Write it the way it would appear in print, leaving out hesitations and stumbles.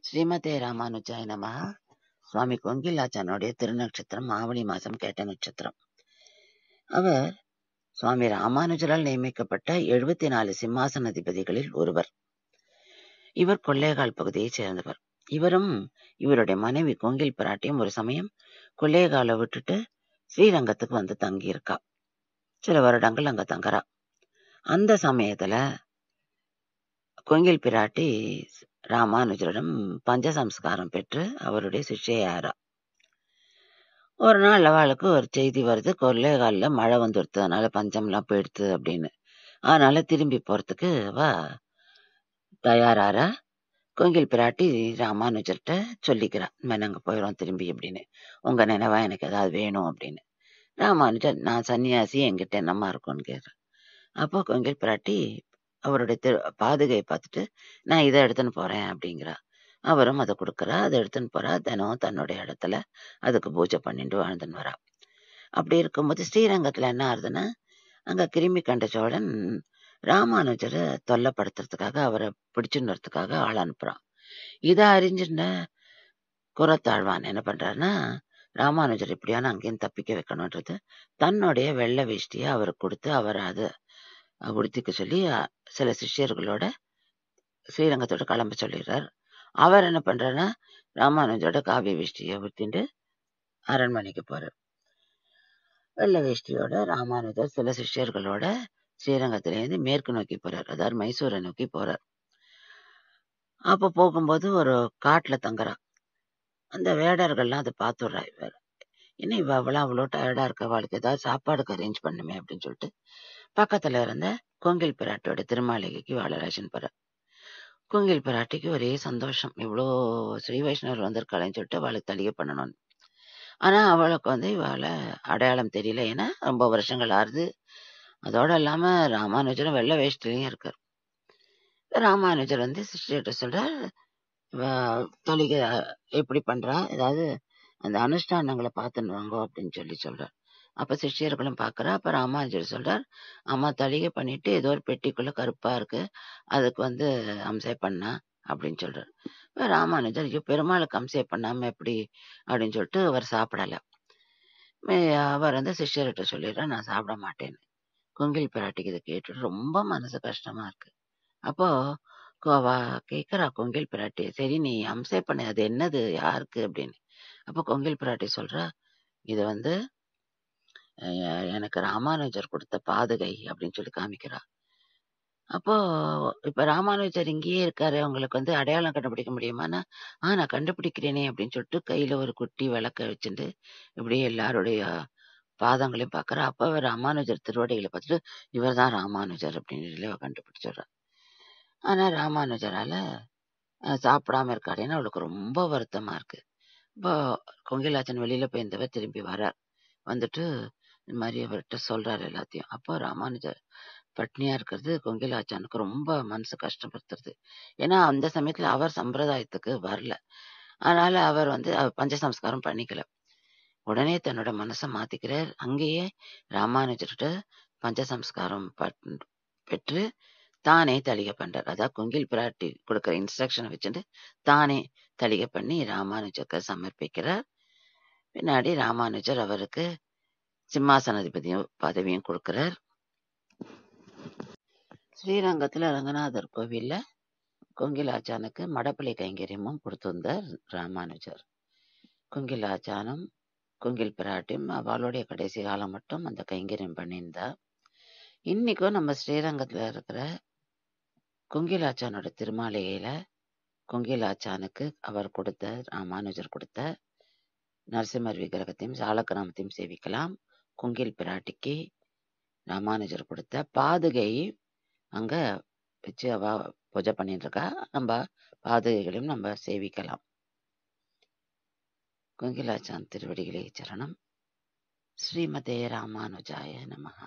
ஸ்ரீமதே ராமானுஜாய நமஹ. சுவாமி கொங்கிலாச்சானுடைய திருநட்சத்திரம் ஆவணி மாசம் கேட்ட நட்சத்திரம். அவர் சுவாமி ராமானுஜரால் நியமிக்கப்பட்ட 74 சிம்மாசனாதிபதிகளில் ஒருவர். இவர் கொல்லேகால் பகுதியைச் சேர்ந்தவர். இவரும் இவருடைய மனைவி கொங்கில் பிராட்டியும் ஒரு சமயம் கொல்லேகாலை விட்டுட்டு ஸ்ரீரங்கத்துக்கு வந்து தங்கியிருக்கா. சில வருடங்கள் அங்க தங்குறா. அந்த சமயத்துல கொங்கில் பிராட்டி ராமானுஜரிடம் பஞ்சசம்ஸ்காரம் பெற்று அவருடைய சிஷ்யையாரா. ஒரு நாள் அவளுக்கு ஒரு செய்தி வருது, கொல்லேகால்ல மழை வந்துடுத்து, அதனால பஞ்சம்லாம் போயிடுத்து அப்படின்னு. அதனால திரும்பி போறதுக்கு அவ தயாராரா. கொங்கில் பிராட்டி ராமானுஜர்கிட்ட சொல்லிக்கிறா, நாங்க போயிடும் திரும்பி அப்படின்னு. உங்க நினைவா எனக்கு ஏதாவது வேணும் அப்படின்னு. ராமானுஜர், நான் சன்னியாசி, என்கிட்ட என்னம்மா இருக்கும்னு கேட்குறேன். அப்போ கொங்கில் பிராட்டி அவருடைய பாதுகையை பார்த்துட்டு, நான் இதை எடுத்துன்னு போறேன் அப்படிங்கிறா. அவரும் அதை கொடுக்குறா. அதை எடுத்துன்னு போறா. தினம் தன்னுடைய இடத்துல அதுக்கு பூஜை பண்ணிட்டு வாழ்ந்துன்னு வரா. அப்படி இருக்கும்போது ஸ்ரீரங்கத்துல என்ன ஆகுதுன்னா, அங்க கிருமி கண்ட சோழன் ராமானுஜரை தொல்லைப்படுத்துறதுக்காக, அவரை பிடிச்சுன்னு வரதுக்காக ஆள் அனுப்புறான். இதை அறிஞ்சிருந்த குரத்தாழ்வான் என்ன பண்றாருன்னா, ராமானுஜர் எப்படியான அங்கேயும் தப்பிக்க வைக்கணும்ன்றது தன்னுடைய வெள்ளை வேஷ்டியை அவருக்கு கொடுத்து அவரை அதை உடுத்திக்க சொல்லி சில சிஷ்யர்களோட ஸ்ரீரங்கத்தோட கிளம்ப சொல்லிடுறார். அவர் என்ன பண்றாருன்னா, ராமானுஜரோட காவிய வேஷ்டியை உடுத்திட்டு அரண்மனைக்கு போறார். வெள்ளை வேஷ்டியோட ராமானுஜர் சில சிஷ்யர்களோட ஸ்ரீரங்கத்திலேருந்து மேற்கு நோக்கி போறார், அதாவது மைசூரை நோக்கி போறார். அப்ப போகும்போது ஒரு காட்டுல தங்குறா. அந்த வேடர்கள்லாம் அதை பார்த்துடுறா. இவர் என்ன இவ அவ்வளோ டயர்டா இருக்க, அவளுக்கு ஏதாவது சாப்பாடுக்கு அரேஞ்ச் பண்ணுமே அப்படின்னு சொல்லிட்டு பக்கத்துல இருந்த கொங்கில் பிராட்டியோட திருமாளிகைக்கு வாழராஜன் போறார். கொங்கில் பிராட்டிக்கு ஒரே சந்தோஷம், இவ்வளோ ஸ்ரீ வைஷ்ணவர் வந்திருக்காளேன்னு சொல்லிட்டு அவளுக்கு தலிகை பண்ணணும்னு. ஆனா அவளுக்கு இவளை அடையாளம் தெரியல. ஏன்னா ரொம்ப வருஷங்கள் ஆறுது. அதோட இல்லாம ராமானுஜரும் வெள்ளை வேஷ்டிலையும் இருக்கார். ராமானுஜர் சிஸ்டர்கிட்ட சொல்றார், தொலிகை எப்படி பண்றா, ஏதாவது அந்த அனுஷ்டானங்களை பார்த்துன்னு வாங்கோ அப்படின்னு சொல்றார். அப்ப சிஷ்யர்களும் பாக்குறா. அப்ப ராமானுஜர் சொல்றார், அம்மா தலிகை பண்ணிட்டு ஏதோ ஒரு பெட்டிக்குள்ள கருப்பா இருக்கு, அதுக்கு அம்சை பண்ணா அப்படின்னு சொல்றாரு. ராமானுஜர், ஐயோ பெருமாளுக்கு அம்சை பண்ணாம எப்படி அப்படின்னு சொல்லிட்டு அவர் சாப்பிடல. அவர் சிஷ்யர்கிட்ட சொல்லிடுறார், நான் சாப்பிட மாட்டேன்னு. கொங்கில் பிராட்டிக்கு இதை கேட்டுட்டு ரொம்ப மனசு கஷ்டமா இருக்கு. அப்போ அவ கேக்குறா கொங்கில் பிராட்டி, சரி நீ அம்சை பண்ண, அது என்னது, யாருக்கு அப்படின்னு. அப்போ கொங்கில் பிராட்டி சொல்றா, இது எனக்கு ராமானுஜர் கொடுத்த பாதுகை அப்படின்னு சொல்லி காமிக்கிறா. அப்போ இப்ப ராமானுஜர் இங்கேயே இருக்காரு, உங்களுக்கு அடையாளம் கண்டுபிடிக்க முடியுமானா, நான் கண்டுபிடிக்கிறேனே அப்படின்னு சொல்லிட்டு கையில ஒரு குட்டி விளக்க வச்சுட்டு இப்படியே எல்லாருடைய பாதங்களையும் பாக்குறா. அப்ப ராமானுஜர் திருவடிகளை பார்த்துட்டு, இவர் தான் ராமானுஜர் அப்படின்னு சொல்லி அவ கண்டுபிடிச்சிடுறா. ஆனா ராமானுஜரால சாப்பிடாம இருக்காருன்னு அவளுக்கு ரொம்ப வருத்தமா இருக்கு. இப்போ கொங்கிலாச்சன் வெளியில போயிருந்தவர் திரும்பி வர்றார். வந்துட்டு இந்த மாதிரி அவர்கிட்ட சொல்றாரு எல்லாத்தையும். அப்போ ராமானுஜர் பட்னியா இருக்கிறது கொங்கிலாச்சானுக்கு ரொம்ப மனசு கஷ்டப்படுத்துறது. ஏன்னா அந்த சமயத்துல அவர் சம்பிரதாயத்துக்கு வரல. அதனால அவர் பஞ்சசம்ஸ்காரம் பண்ணிக்கல. உடனே தன்னோட மனசை மாத்திக்கிறார். அங்கேயே ராமானுஜர்கிட்ட பஞ்சசம்ஸ்காரம் பெற்று தானே தலிகை பண்றார். அதாவது கொங்கில் பிராட்டி கொடுக்கிற இன்ஸ்ட்ரக்ஷனை வச்சுட்டு தானே தலிகை பண்ணி ராமானுஜருக்கு சமர்ப்பிக்கிறார். பின்னாடி ராமானுஜர் அவருக்கு சிம்மாசனாதிபதியும் பதவியும் கொடுக்கிறார். ஸ்ரீரங்கத்துல ரங்கநாதர் கோவில்ல கொங்கிலாச்சானுக்கு மடப்பள்ளி கைங்கரியமும் கொடுத்திருந்தார் ராமானுஜர். கொங்கிலாச்சானும் கொங்கில் பிராட்டியும் அவளுடைய கடைசி காலம் மட்டும் அந்த கைங்கரியம் பண்ணியிருந்தா. இன்னைக்கும் நம்ம ஸ்ரீரங்கத்துல இருக்கிற கொங்கிலாச்சானோட திருமாளிகையில கொங்கிலாச்சானுக்கு அவர் கொடுத்த, ராமானுஜர் கொடுத்த நரசிம்மர் விக்கிரகத்தையும் சாலக்கிராமத்தையும் சேவிக்கலாம். கொங்கில் பிராட்டிக்கு ராமானுஜர் கொடுத்த பாதுகை அங்க வச்சு அவ பூஜை பண்ணிட்டு இருக்கா. நம்ம பாதுகைகளையும் நம்ம சேவிக்கலாம். கொங்கிலாச்சான் திருவடிகளே சரணம். ஸ்ரீமதே ராமானுஜாய நமஹ.